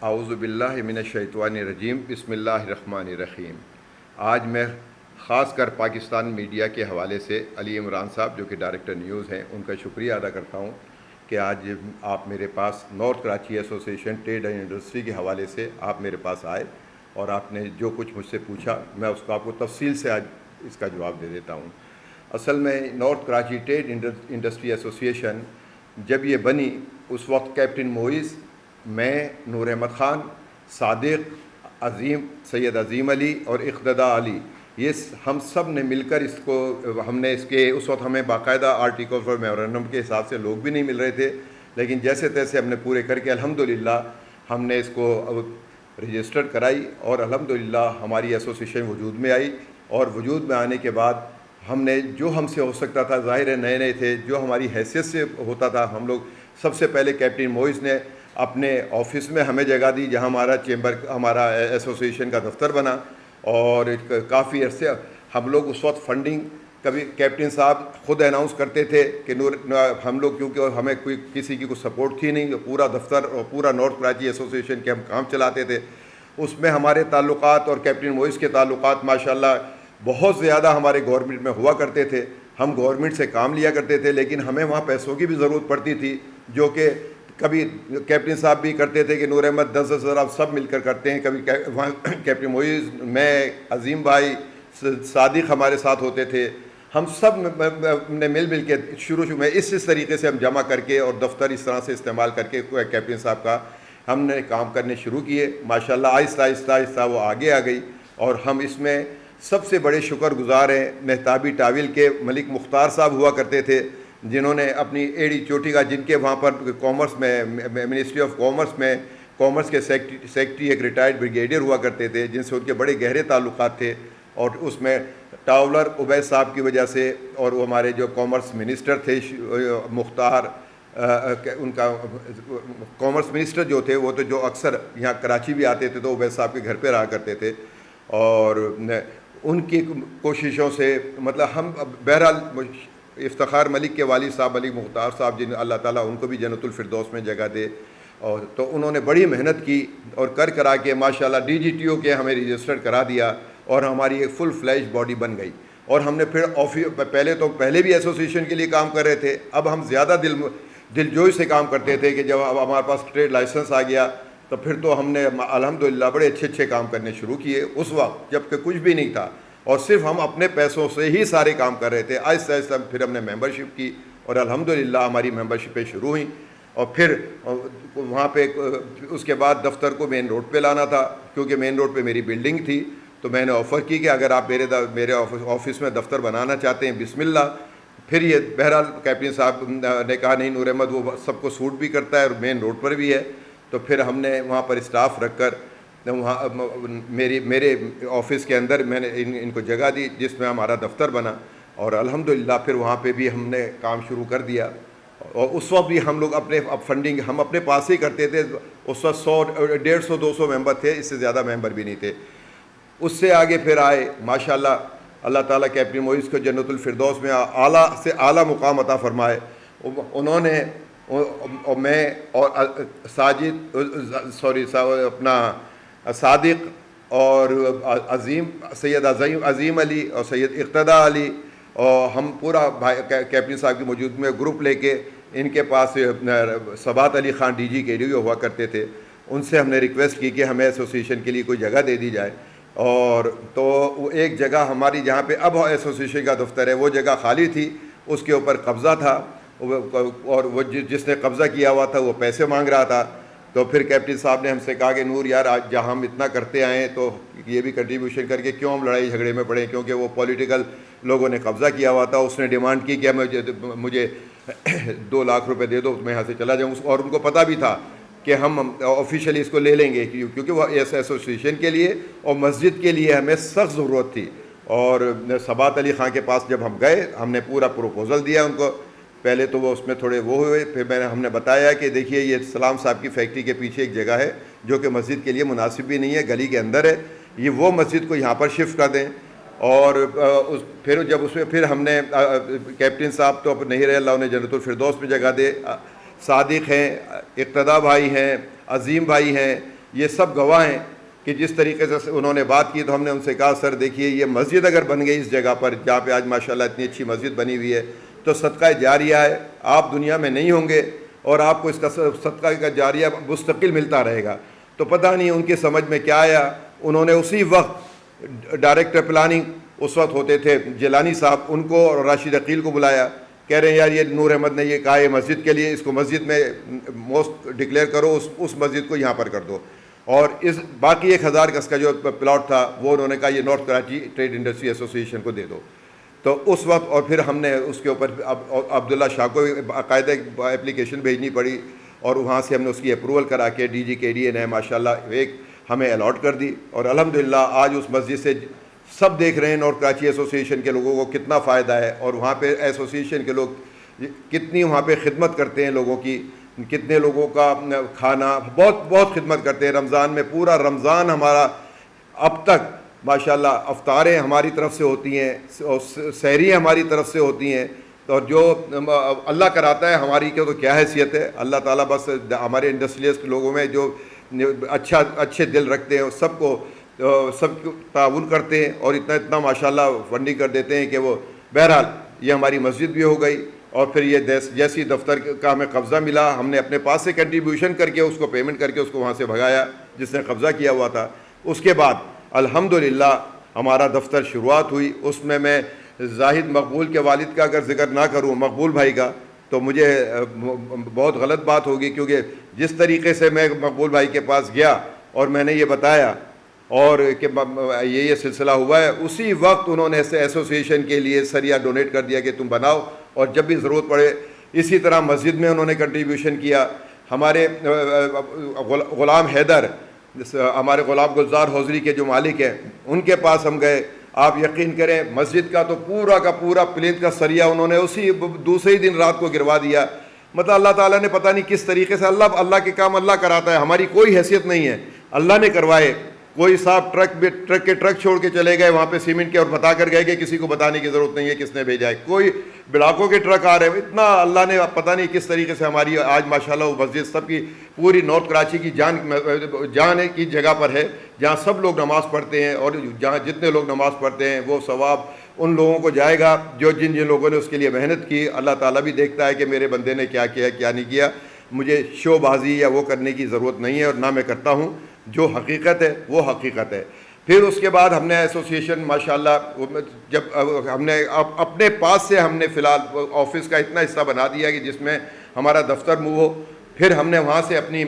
اعوذ باللہ من الشیطان الرجیم بسم اللہ الرحمن الرحیم۔ آج میں خاص کر پاکستان میڈیا کے حوالے سے علی عمران صاحب جو کہ ڈائریکٹر نیوز ہیں ان کا شکریہ ادا کرتا ہوں کہ آج آپ میرے پاس نارتھ کراچی ایسوسی ایشن ٹریڈ اینڈ انڈسٹری کے حوالے سے آپ میرے پاس آئے اور آپ نے جو کچھ مجھ سے پوچھا میں اس کو آپ کو تفصیل سے آج اس کا جواب دے دیتا ہوں۔ اصل میں نارتھ کراچی ٹریڈ انڈسٹری ایسوسی ایشن جب یہ بنی اس وقت کیپٹن موئز، میں، نور احمد خان، صادق، سید عظیم علی اور اقتداء علی، یہ ہم سب نے مل کر اس کو اس وقت ہمیں باقاعدہ آرٹیکل اور میمورنڈم کے حساب سے لوگ بھی نہیں مل رہے تھے، لیکن جیسے تیسے ہم نے پورے کر کے الحمدللہ ہم نے اس کو رجسٹر کرائی اور الحمدللہ ہماری ایسوسیشن وجود میں آئی۔ اور وجود میں آنے کے بعد ہم نے جو ہم سے ہو سکتا تھا، ظاہر ہے نئے تھے، جو ہماری حیثیت سے ہوتا تھا، ہم لوگ سب سے پہلے کیپٹن موئز نے اپنے آفس میں ہمیں جگہ دی جہاں ہمارا ایسوسیشن کا دفتر بنا، اور کافی عرصے ہم لوگ اس وقت فنڈنگ کبھی کیپٹن صاحب خود اناؤنس کرتے تھے کہ ہم لوگ کیونکہ ہمیں کسی کی کوئی سپورٹ تھی نہیں، پورا دفتر اور پورا نارتھ کراچی ایسوسیشن کے ہم کام چلاتے تھے، اس میں ہمارے تعلقات اور کیپٹن موئز کے تعلقات ماشاءاللہ بہت زیادہ ہمارے گورنمنٹ میں ہوا کرتے تھے۔ ہم گورنمنٹ سے کام لیا کرتے تھے، لیکن ہمیں وہاں پیسوں کی بھی ضرورت پڑتی تھی، جو کہ کبھی کیپٹن صاحب بھی کرتے تھے کہ نور احمد 10,000 آپ سب مل کر کرتے ہیں، کبھی کیپٹن موئز، میں، عظیم بھائی، صادق ہمارے ساتھ ہوتے تھے، ہم سب نے مل کے شروع میں اس طریقے سے ہم جمع کر کے اور دفتر اس طرح سے استعمال کر کے کیپٹن صاحب کا ہم نے کام کرنے شروع کیے۔ ماشاءاللہ آہستہ آہستہ وہ آگے آ گئی، اور ہم اس میں سب سے بڑے شکر گزار ہیں مہتابی ٹاول کے ملک مختار صاحب ہوا کرتے تھے، جنہوں نے اپنی ایڑی چوٹی کا، جن کے وہاں پر کامرس میں منسٹری آف کامرس میں کامرس کے سیکٹری ایک ریٹائرڈ بریگیڈیئر ہوا کرتے تھے، جن سے ان کے بڑے گہرے تعلقات تھے، اور اس میں ٹاولر عبید صاحب کی وجہ سے، اور وہ ہمارے جو کامرس منسٹر تھے مختار، ان کا کامرس منسٹر جو تھے وہ تو جو اکثر یہاں کراچی بھی آتے تھے تو عبید صاحب کے گھر پہ رہا کرتے تھے، اور ان کی کوششوں سے مطلب ہم بہرحال افتخار ملک کے والد صاحب ملک مختار صاحب، جن اللہ تعالیٰ ان کو بھی جنت الفردوس میں جگہ دے، اور تو انہوں نے بڑی محنت کی اور کرا کے ماشاءاللہ DGTO کے ہمیں رجسٹر کرا دیا، اور ہماری ایک فل فلیج باڈی بن گئی۔ اور ہم نے پھر پہلے بھی ایسوسیشن کے لیے کام کر رہے تھے، اب ہم زیادہ دلجوئی سے کام کرتے تھے کہ جب اب ہمارے پاس ٹریڈ لائسنس آ گیا تو پھر تو ہم نے الحمدللہ بڑے اچھے کام کرنے شروع کیے اس وقت جب کہ کچھ بھی نہیں تھا، اور صرف ہم اپنے پیسوں سے ہی سارے کام کر رہے تھے۔ آہستہ آہستہ پھر ہم نے ممبرشپ کی، اور الحمدللہ ہماری ممبرشپیں شروع ہوئیں، اور پھر وہاں پہ اس کے بعد دفتر کو مین روڈ پہ لانا تھا، کیونکہ مین روڈ پہ میری بلڈنگ تھی، تو میں نے آفر کی کہ اگر آپ میرے آفس میں دفتر بنانا چاہتے ہیں بسم اللہ۔ پھر یہ بہرحال کیپٹن صاحب نے کہا نہیں نور احمد وہ سب کو سوٹ بھی کرتا ہے اور مین روڈ پر بھی ہے، تو پھر ہم نے وہاں پر اسٹاف رکھ کر وہاں میرے آفس کے اندر میں نے ان کو جگہ دی جس میں ہمارا دفتر بنا، اور الحمدللہ پھر وہاں پہ بھی ہم نے کام شروع کر دیا۔ اور اس وقت بھی ہم لوگ فنڈنگ ہم اپنے پاس ہی کرتے تھے، اس وقت 100 150 200 ممبر تھے، اس سے زیادہ ممبر بھی نہیں تھے۔ اس سے آگے پھر آئے ماشاءاللہ اللہ تعالیٰ کیپٹن موئز کو جنت الفردوس میں اعلیٰ سے اعلیٰ مقام عطا فرمائے۔ انہوں نے اور میں اور صادق اور سید عظیم علی اور سید اقتداء علی، اور ہم پورا کیپٹن صاحب کی موجود میں گروپ لے کے ان کے پاس ثبات علی خان DG کے لیے ہوا کرتے تھے، ان سے ہم نے ریکویسٹ کی کہ ہمیں ایسوسیشن کے لیے کوئی جگہ دے دی جائے، اور تو وہ ایک جگہ ہماری جہاں پہ اب ایسوسیشن کا دفتر ہے وہ جگہ خالی تھی، اس کے اوپر قبضہ تھا، اور وہ جس نے قبضہ کیا ہوا تھا وہ پیسے مانگ رہا تھا، تو پھر کیپٹن صاحب نے ہم سے کہا کہ نور یار آج جہاں ہم اتنا کرتے آئے ہیں تو یہ بھی کنٹریبیوشن کر کے کیوں ہم لڑائی جھگڑے میں پڑیں، کیونکہ وہ پولیٹیکل لوگوں نے قبضہ کیا ہوا تھا، اس نے ڈیمانڈ کی کہ مجھے 2 لاکھ روپے دے دو میں یہاں سے چلا جاؤں، اور ان کو پتہ بھی تھا کہ ہم آفیشیلی اس کو لے لیں گے، کیونکہ وہ ایسوسیشن کے لیے اور مسجد کے لیے ہمیں سخت ضرورت تھی۔ اور ثبات علی خان کے پاس جب ہم گئے ہم نے پورا پروپوزل دیا ان کو، پہلے تو وہ اس میں تھوڑے وہ ہوئے، پھر ہم نے بتایا کہ دیکھیے یہ سلام صاحب کی فیکٹری کے پیچھے ایک جگہ ہے جو کہ مسجد کے لیے مناسب بھی نہیں ہے، گلی کے اندر ہے، یہ وہ مسجد کو یہاں پر شفٹ کر دیں۔ اور پھر جب اس میں پھر ہم نے کیپٹن صاحب تو اب نہیں رہے، اللہ انہیں جنت الفردوس میں جگہ دے، صادق ہیں، اقتداء بھائی ہیں، عظیم بھائی ہیں، یہ سب گواہ ہیں کہ جس طریقے سے انہوں نے بات کی تو ہم نے ان سے کہا سر دیکھیے یہ مسجد اگر بن گئی اس جگہ پر جہاں پہ آج ماشاءاللہ اتنی اچھی مسجد بنی ہوئی ہے تو صدقہ جاریہ ہے، آپ دنیا میں نہیں ہوں گے اور آپ کو اس کا صدقہ کا جاریہ مستقل ملتا رہے گا۔ تو پتہ نہیں ان کی سمجھ میں کیا آیا، انہوں نے اسی وقت ڈائریکٹر پلاننگ اس وقت ہوتے تھے جیلانی صاحب، ان کو اور راشد عقیل کو بلایا، کہہ رہے ہیں یار یہ نور احمد نے یہ کہا ہے مسجد کے لیے، اس کو مسجد میں موسٹ ڈکلیئر کرو، اس مسجد کو یہاں پر کر دو، اور اس باقی 1000 گز کا جو پلاٹ تھا وہ انہوں نے کہا یہ نارتھ کراچی ٹریڈ انڈسٹری ایسوسی ایشن کو دے دو۔ تو اس وقت اور پھر ہم نے اس کے اوپر عبداللہ شاہ کو باقاعدہ اپلیکیشن بھیجنی پڑی اور وہاں سے ہم نے اس کی اپروول کرا کے ڈی جی کے ڈی اے نے ماشاءاللہ ایک ہمیں الاٹ کر دی، اور الحمدللہ آج اس مسجد سے سب دیکھ رہے ہیں نارتھ کراچی ایسوسی ایشن کے لوگوں کو کتنا فائدہ ہے، اور وہاں پہ ایسوسی ایشن کے لوگ کتنی وہاں پہ خدمت کرتے ہیں لوگوں کی، کتنے لوگوں کا کھانا بہت خدمت کرتے ہیں۔ رمضان میں پورا رمضان ہمارا اب تک ماشاءاللہ افطاریں ہماری طرف سے ہوتی ہیں اور سحری ہماری طرف سے ہوتی ہیں، اور جو اللہ کراتا ہے ہماری تو کیا حیثیت ہے، اللہ تعالیٰ بس ہمارے انڈسٹریلسٹ لوگوں میں جو اچھے دل رکھتے ہیں سب کو تعاون کرتے ہیں اور اتنا ماشاءاللہ فنڈنگ کر دیتے ہیں کہ وہ بہرحال یہ ہماری مسجد بھی ہو گئی، اور پھر یہ جیسی دفتر کا ہمیں قبضہ ملا ہم نے اپنے پاس سے کنٹریبیوشن کر کے اس کو پیمنٹ کر کے اس کو وہاں سے بھگایا جس نے قبضہ کیا ہوا تھا۔ اس کے بعد الحمدللہ ہمارا دفتر شروعات ہوئی، اس میں زاہد مقبول کے والد کا اگر ذکر نہ کروں، مقبول بھائی کا، تو مجھے بہت غلط بات ہوگی، کیونکہ جس طریقے سے میں مقبول بھائی کے پاس گیا اور میں نے یہ بتایا اور کہ یہ سلسلہ ہوا ہے، اسی وقت انہوں نے ایسوسی ایشن کے لیے سریا ڈونیٹ کر دیا کہ تم بناؤ، اور جب بھی ضرورت پڑے اسی طرح مسجد میں انہوں نے کنٹریبیوشن کیا۔ ہمارے غلام حیدر، ہمارے غلام گلزار حوضری کے جو مالک ہیں، ان کے پاس ہم گئے، آپ یقین کریں مسجد کا تو پورا کا پورا پلنتھ کا سریا انہوں نے اسی دوسرے ہی دن رات کو گروا دیا۔ مطلب اللہ تعالیٰ نے پتہ نہیں کس طریقے سے، اللہ کے کام اللہ کراتا ہے، ہماری کوئی حیثیت نہیں ہے، اللہ نے کروائے۔ کوئی صاحب ٹرک چھوڑ کے چلے گئے وہاں پہ سیمنٹ کے اور بتا کر گئے کہ کسی کو بتانے کی ضرورت نہیں ہے کس نے بھیجا ہے، کوئی بلاکوں کے ٹرک آ رہے ہیں، اتنا اللہ نے پتہ نہیں کس طریقے سے ہماری آج ماشاءاللہ وہ مسجد سب کی پوری نارتھ کراچی کی جان کی جگہ پر ہے، جہاں سب لوگ نماز پڑھتے ہیں، اور جہاں جتنے لوگ نماز پڑھتے ہیں وہ ثواب ان لوگوں کو جائے گا جو جن لوگوں نے اس کے لیے محنت کی۔ اللہ تعالیٰ بھی دیکھتا ہے کہ میرے بندے نے کیا کیا کیا نہیں کیا، مجھے شو بازی یا وہ کرنے کی ضرورت نہیں ہے، اور نہ میں کرتا ہوں، جو حقیقت ہے وہ حقیقت ہے۔ پھر اس کے بعد ہم نے ایسوسی ایشن ماشاءاللہ جب ہم نے اپنے پاس سے ہم نے فی الحال آفس کا اتنا حصہ بنا دیا کہ جس میں ہمارا دفتر موو ہو، پھر ہم نے وہاں سے اپنی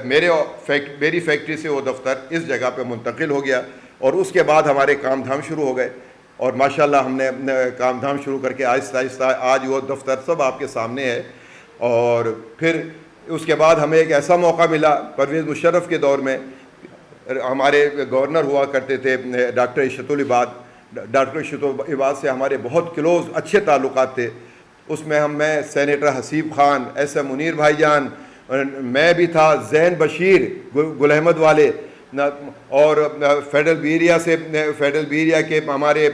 میری فیکٹری سے وہ دفتر اس جگہ پہ منتقل ہو گیا، اور اس کے بعد ہمارے کام دھام شروع ہو گئے، اور ماشاءاللہ ہم نے کام دھام شروع کر کے آہستہ آہستہ آج وہ دفتر سب آپ کے سامنے ہے۔ اور پھر اس کے بعد ہمیں ایک ایسا موقع ملا، پرویز مشرف کے دور میں ہمارے گورنر ہوا کرتے تھے ڈاکٹر اشرت العباد، ڈاکٹر اشرت العباد سے ہمارے بہت کلوز اچھے تعلقات تھے، اس میں میں senator Haseeb Khan, S M Munir بھائی جان، میں بھی تھا، زین بشیر گل احمد والے، اور فیڈرل بیریا کے ہمارے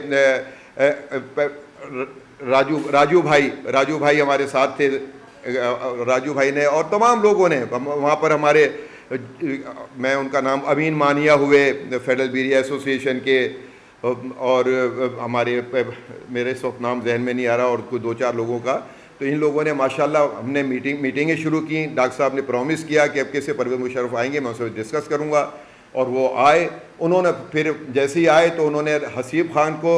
راجو بھائی ہمارے ساتھ تھے، راجو بھائی نے اور تمام لوگوں نے وہاں پر ہمارے، میں ان کا نام امین مانیہ ہوئے فیڈرل بیریا ایسوسی ایشن کے، اور ہمارے میرے اس وقت نام ذہن میں نہیں آ رہا، اور کوئی 2-4 لوگوں کا، تو ان لوگوں نے ماشاءاللہ ہم نے میٹنگیں شروع کی۔ ڈاکٹر صاحب نے پرومس کیا کہ اب کیسے پرویز مشرف آئیں گے میں ان سے ڈسکس کروں گا، اور وہ آئے، انہوں نے پھر جیسے ہی آئے تو انہوں نے حسیب خان کو،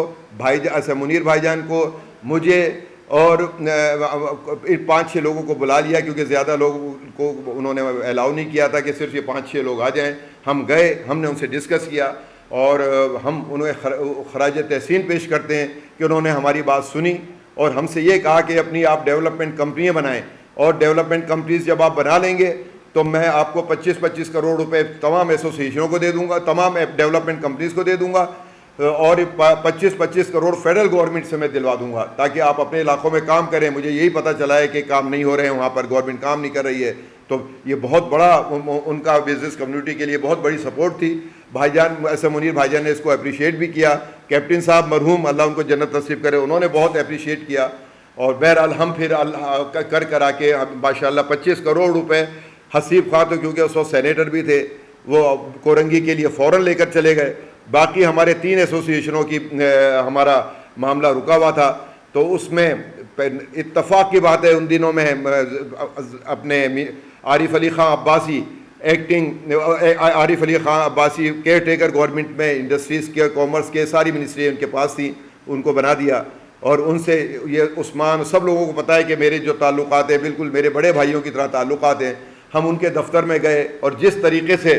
منیر بھائی جان کو، مجھے اور 5-6 لوگوں کو بلا لیا، کیونکہ زیادہ لوگوں کو انہوں نے الاؤ نہیں کیا تھا کہ صرف یہ 5-6 لوگ آ جائیں۔ ہم گئے، ہم نے ان سے ڈسکس کیا، اور ہم انہیں خراج تحسین پیش کرتے ہیں کہ انہوں نے ہماری بات سنی، اور ہم سے یہ کہا کہ اپنی آپ ڈیولپمنٹ کمپنیاں بنائیں، اور ڈیولپمنٹ کمپنیز جب آپ بنا لیں گے تو میں آپ کو 25-25 کروڑ روپے تمام ایسوسیشنوں کو دے دوں گا، تمام ڈیولپمنٹ کمپنیز کو دے دوں گا، اور 25-25 کروڑ فیڈرل گورنمنٹ سے میں دلوا دوں گا، تاکہ آپ اپنے علاقوں میں کام کریں۔ مجھے یہی پتہ چلا ہے کہ کام نہیں ہو رہے ہیں وہاں پر، گورنمنٹ کام نہیں کر رہی ہے، تو یہ بہت بڑا ان کا بزنس کمیونٹی کے لیے بہت بڑی سپورٹ تھی۔ بھائی جان ایسے منیر بھائی جان نے اس کو اپریشیٹ بھی کیا، کیپٹن صاحب مرحوم اللہ ان کو جنت نصیب کرے، انہوں نے بہت اپریشیٹ کیا، اور بہرحال ہم پھر کرا کے ماشاءاللہ 25 کروڑ روپے، حسیب خان تو کیونکہ اس وقت سینیٹر بھی تھے وہ کورنگی کے لیے فوراً لے کر چلے گئے. باقی ہمارے 3 ایسوسیشنوں کی ہمارا معاملہ رکا ہوا تھا, تو اس میں اتفاق کی بات ہے ان دنوں میں اپنے Arif Ali Khan Abbasi Arif Ali Khan Abbasi caretaker government میں انڈسٹریز کے کامرس کے ساری منسٹری ان کے پاس تھیں, ان کو بنا دیا. اور ان سے یہ عثمان سب لوگوں کو پتہ ہے کہ میرے جو تعلقات ہیں بالکل میرے بڑے بھائیوں کی طرح تعلقات ہیں. ہم ان کے دفتر میں گئے اور جس طریقے سے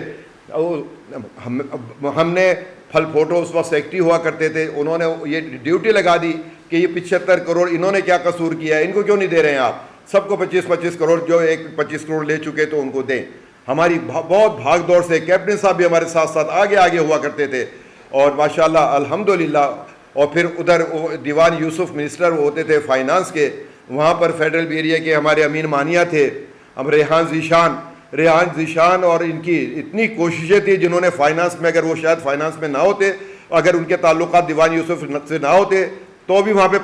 ہم نے پھل فوٹو اس وقت سیکٹری ہوا کرتے تھے, انہوں نے یہ ڈیوٹی لگا دی کہ یہ 75 کروڑ انہوں نے کیا قصور کیا ہے, ان کو کیوں نہیں دے رہے ہیں آپ, سب کو 25 کروڑ جو 25 کروڑ لے چکے تو ان کو دیں. ہماری بہت بھاگ دوڑ سے کیپٹن صاحب بھی ہمارے ساتھ ساتھ آگے ہوا کرتے تھے, اور ماشاءاللہ الحمدللہ. اور پھر ادھر دیوان یوسف منسٹر ہوتے تھے فائنانس کے, وہاں پر فیڈرل ایریا کے ہمارے امین مانیہ تھے, ہم ریحان ذیشان اور ان کی اتنی کوششیں تھیں جنہوں نے فائنانس میں, اگر وہ شاید فائنانس میں نہ ہوتے, اگر ان کے تعلقات دیوان یوسف سے نہ ہوتے تو بھی وہاں پہ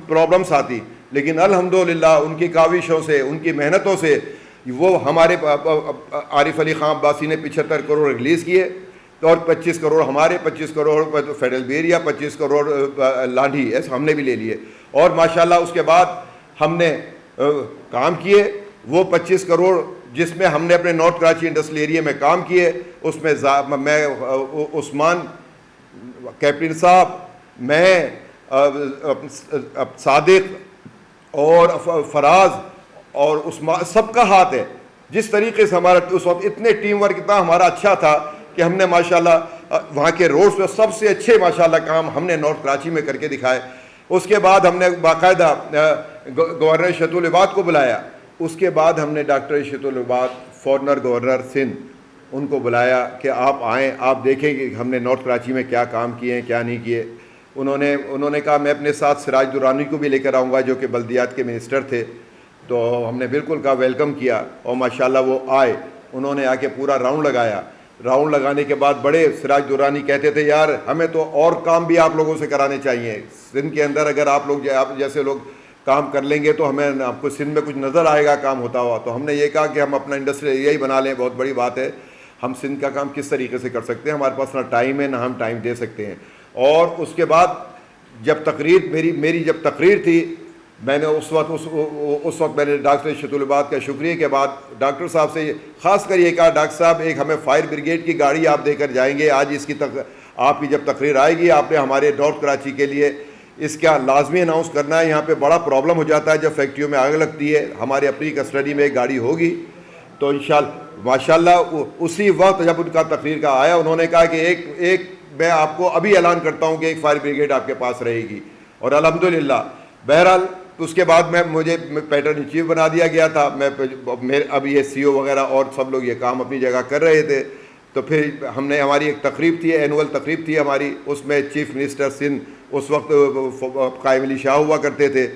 پرابلمس آتی. لیکن الحمدللہ ان کی کاوشوں سے, ان کی محنتوں سے وہ ہمارے عارف علی خان عباسی نے 75 کروڑ ریلیز کیے, اور 25 کروڑ ہمارے, 25 کروڑ فیڈرل ایریا, 25 کروڑ لاڈھی ایسے ہم نے بھی لے لیے. اور ماشاءاللہ اس کے بعد ہم نے کام کیے. وہ 25 کروڑ جس میں ہم نے اپنے نارتھ کراچی انڈسٹریل ایریا میں کام کیے, اس میں میں عثمان کیپٹن صاحب, میں صادق اور فراز اور عثمان, سب کا ہاتھ ہے. جس طریقے سے ہمارا اس وقت اتنے ٹیم ورک اتنا ہمارا اچھا تھا کہ ہم نے ماشاءاللہ وہاں کے روڈز پہ سب سے اچھے ماشاءاللہ کام ہم نے نارتھ کراچی میں کر کے دکھائے. اس کے بعد ہم نے باقاعدہ گورنر اشرت العباد کو بلایا. اس کے بعد ہم نے ڈاکٹر اشرت العباد فورنر گورنر سندھ ان کو بلایا کہ آپ آئیں, آپ دیکھیں کہ ہم نے نارتھ کراچی میں کیا کام کیے ہیں کیا نہیں کیے. انہوں نے کہا میں اپنے ساتھ سراج درانی کو بھی لے کر آؤں گا جو کہ بلدیات کے منسٹر تھے. تو ہم نے بالکل کہا ویلکم کیا, اور ماشاءاللہ وہ آئے. انہوں نے آ کے پورا راؤنڈ لگایا. راؤنڈ لگانے کے بعد بڑے سراج درانی کہتے تھے یار ہمیں تو اور کام بھی آپ لوگوں سے کرانے چاہیے سندھ کے اندر, اگر آپ لوگ آپ جیسے لوگ کام کر لیں گے تو ہمیں آپ کو سندھ میں کچھ نظر آئے گا کام ہوتا ہوا. تو ہم نے یہ کہا کہ ہم اپنا انڈسٹریل ایریا ہی بنا لیں, بہت بڑی بات ہے. ہم سندھ کا کام کس طریقے سے کر سکتے ہیں, ہمارے پاس نہ ٹائم ہے نہ ہم ٹائم دے سکتے ہیں. اور اس کے بعد جب تقریر میری جب تقریر تھی, میں نے اس وقت میں نے ڈاکٹر اشرت العباد کا شکریہ کے بعد ڈاکٹر صاحب سے خاص کر یہ کہا ڈاکٹر صاحب ایک ہمیں فائر بریگیڈ کی گاڑی آپ دے کر جائیں گے. آج اس کی آپ کی جب تقریر آئے گی آپ نے ہمارے نارتھ کراچی کے لیے اس کا لازمی اناؤنس کرنا ہے. یہاں پہ بڑا پرابلم ہو جاتا ہے جب فیکٹریوں میں آگ لگتی ہے. ہمارے اپنی کسٹڈی میں ایک گاڑی ہوگی. تو انشاءاللہ ماشاءاللہ اسی وقت جب ان کا تقریر کا آیا انہوں نے کہا کہ ایک میں آپ کو ابھی اعلان کرتا ہوں کہ ایک فائر بریگیڈ آپ کے پاس رہے گی. اور الحمدللہ بہرحال اس کے بعد مجھے پیٹرن چیف بنا دیا گیا تھا. اب یہ سی او وغیرہ اور سب لوگ یہ کام اپنی جگہ کر رہے تھے. تو پھر ہم نے ہماری ایک تقریب تھی, اینول تقریب تھی ہماری, اس میں چیف منسٹر سندھ اس وقت قائم علی شاہ ہوا کرتے تھے.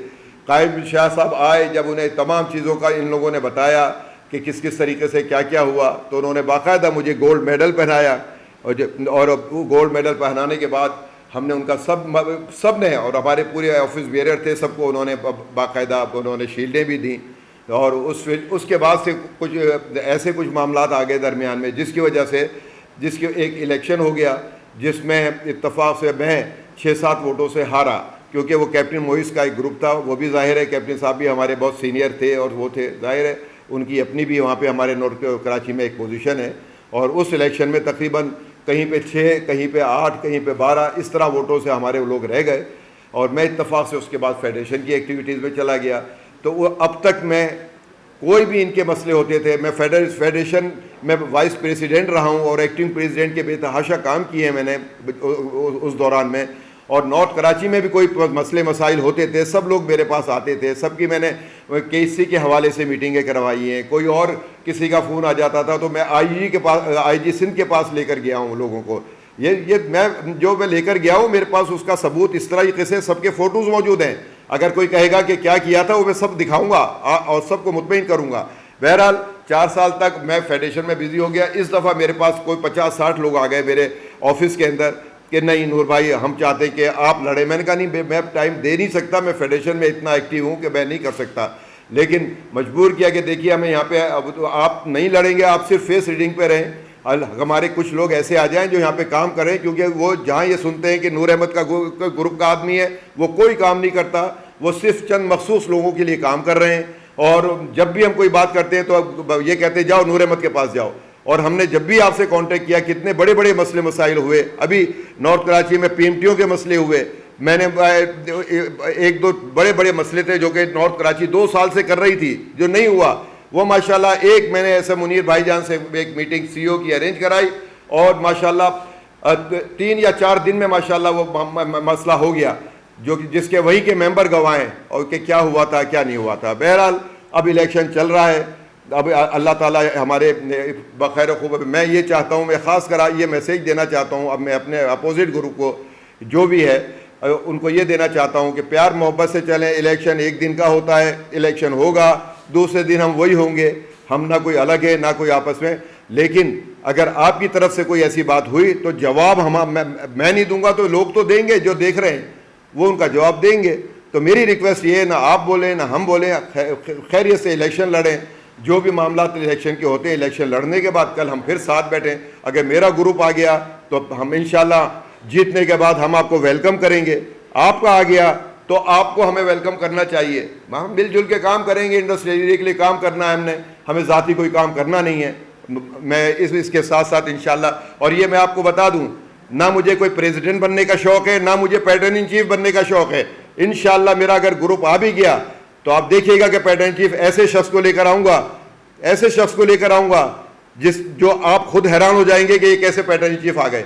قائم علی شاہ صاحب آئے, جب انہیں تمام چیزوں کا ان لوگوں نے بتایا کہ کس طریقے سے کیا کیا ہوا, تو انہوں نے باقاعدہ مجھے گولڈ میڈل پہنایا. اور گولڈ میڈل پہنانے کے بعد ہم نے ان کا سب نے, اور ہمارے پورے آفس بیئرر تھے, سب کو انہوں نے باقاعدہ انہوں نے شیلڈیں بھی دیں. اور اس کے بعد سے کچھ معاملات آ گئے درمیان میں, جس کی وجہ سے ایک الیکشن ہو گیا جس میں اتفاق سے میں 6-7 ووٹوں سے ہارا, کیونکہ وہ کیپٹن موئس کا ایک گروپ تھا. وہ بھی ظاہر ہے کیپٹن صاحب بھی ہمارے بہت سینئر تھے, اور وہ تھے ظاہر ہے ان کی اپنی بھی وہاں پہ ہمارے نارتھ کراچی میں ایک پوزیشن ہے. اور اس الیکشن میں تقریباً کہیں پہ 6, کہیں پہ 8, کہیں پہ 12 اس طرح ووٹوں سے ہمارے لوگ رہ گئے. اور میں اتفاق سے اس کے بعد فیڈریشن کی ایکٹیویٹیز میں چلا گیا. تو وہ اب تک میں کوئی بھی ان کے مسئلے ہوتے تھے, میں فیڈریشن میں وائس پریزیڈنٹ رہا ہوں اور ایکٹنگ پریزیڈنٹ کے بے تحاشا کام کیے ہیں میں نے اس دوران میں. اور نارتھ کراچی میں بھی کوئی مسئلے مسائل ہوتے تھے, سب لوگ میرے پاس آتے تھے, سب کی میں نے KC کے حوالے سے میٹنگیں کروائی ہیں. کوئی اور کسی کا فون آ جاتا تھا تو میں آئی جی سندھ کے پاس لے کر گیا ہوں لوگوں کو. یہ میں لے کر گیا ہوں, میرے پاس اس کا ثبوت اس طرح سے سب کے فوٹوز موجود ہیں. اگر کوئی کہے گا کہ کیا کیا تھا وہ میں سب دکھاؤں گا اور سب کو مطمئن کروں گا. بہرحال 4 سال تک میں فیڈریشن میں بزی ہو گیا. اس دفعہ میرے پاس کوئی 50-60 لوگ آ گئے میرے آفس کے اندر کہ نہیں نور بھائی ہم چاہتے ہیں کہ آپ لڑیں. میں نے کہا نہیں, میں ٹائم دے نہیں سکتا, میں فیڈریشن میں اتنا ایکٹیو ہوں کہ میں نہیں کر سکتا. لیکن مجبور کیا کہ دیکھیے ہمیں یہاں پہ اب تو آپ نہیں لڑیں گے, آپ صرف فیس ریڈنگ پہ رہیں. ہمارے کچھ لوگ ایسے آ جائیں جو یہاں پہ کام کریں، کیونکہ وہ جہاں یہ سنتے ہیں کہ نور احمد کا گروپ کا آدمی ہے، وہ کوئی کام نہیں کرتا، وہ صرف چند مخصوص لوگوں کے لیے کام کر رہے ہیں، اور جب بھی ہم کوئی بات کرتے ہیں تو یہ کہتے ہیں جاؤ نور احمد کے پاس جاؤ. اور ہم نے جب بھی آپ سے کانٹیکٹ کیا، کتنے بڑے بڑے مسئلے مسائل ہوئے، ابھی نارتھ کراچی میں PMTوں کے مسئلے ہوئے، میں نے ایک دو بڑے بڑے مسئلے تھے جو کہ نارتھ کراچی 2 سال سے کر رہی تھی، جو نہیں ہوا، وہ ماشاءاللہ ایک میں نے ایسے منیر بھائی جان سے ایک میٹنگ CEO کی ارینج کرائی، اور ماشاءاللہ 3 یا 4 دن میں ماشاءاللہ وہ مسئلہ ہو گیا، جو کہ جس کے وہی کے ممبر گواہیں اور کہ کیا ہوا تھا کیا نہیں ہوا تھا. بہرحال اب الیکشن چل رہا ہے، اب اللہ تعالیٰ ہمارے بخیر و خوب. میں یہ چاہتا ہوں، میں خاص کر یہ میسیج دینا چاہتا ہوں، اب میں اپنے اپوزٹ گروپ کو جو بھی ہے ان کو یہ دینا چاہتا ہوں کہ پیار محبت سے چلیں. الیکشن ایک دن کا ہوتا ہے، الیکشن ہوگا، دوسرے دن ہم وہی ہوں گے، ہم نہ کوئی الگ ہے نہ کوئی آپس میں. لیکن اگر آپ کی طرف سے کوئی ایسی بات ہوئی تو جواب میں نہیں دوں گا تو لوگ تو دیں گے، جو دیکھ رہے ہیں وہ ان کا جواب دیں گے. تو میری ریکویسٹ یہ ہے، نہ آپ بولیں نہ ہم بولیں، خیریت سے الیکشن لڑیں. جو بھی معاملات الیکشن کے ہوتے ہیں، الیکشن لڑنے کے بعد کل ہم پھر ساتھ بیٹھیں. اگر میرا گروپ آ گیا تو ہم انشاءاللہ جیتنے کے بعد ہم آپ کو ویلکم کریں گے. آپ کا آ گیا تو آپ کو ہمیں ویلکم کرنا چاہیے. ہم مل جل کے کام کریں گے، انڈسٹری ایریا کے لیے کام کرنا ہے ہمیں ذاتی کوئی کام کرنا نہیں ہے. میں اس کے ساتھ ساتھ انشاءاللہ، اور یہ میں آپ کو بتا دوں، نہ مجھے کوئی پریزیڈنٹ بننے کا شوق ہے، نہ مجھے پیٹرن ان چیف بننے کا شوق ہے. انشاءاللہ میرا اگر گروپ آ بھی گیا تو آپ دیکھیے گا کہ پیٹرن چیف ایسے شخص کو لے کر آؤں گا، ایسے شخص کو لے کر آؤں گا جو آپ خود حیران ہو جائیں گے کہ یہ کیسے پیٹرن چیف آ گئے.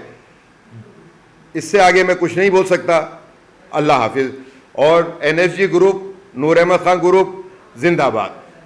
اس سے آگے میں کچھ نہیں بول سکتا. اللہ حافظ. اور NSG group, Noor Ahmed Khan group زندہ باد.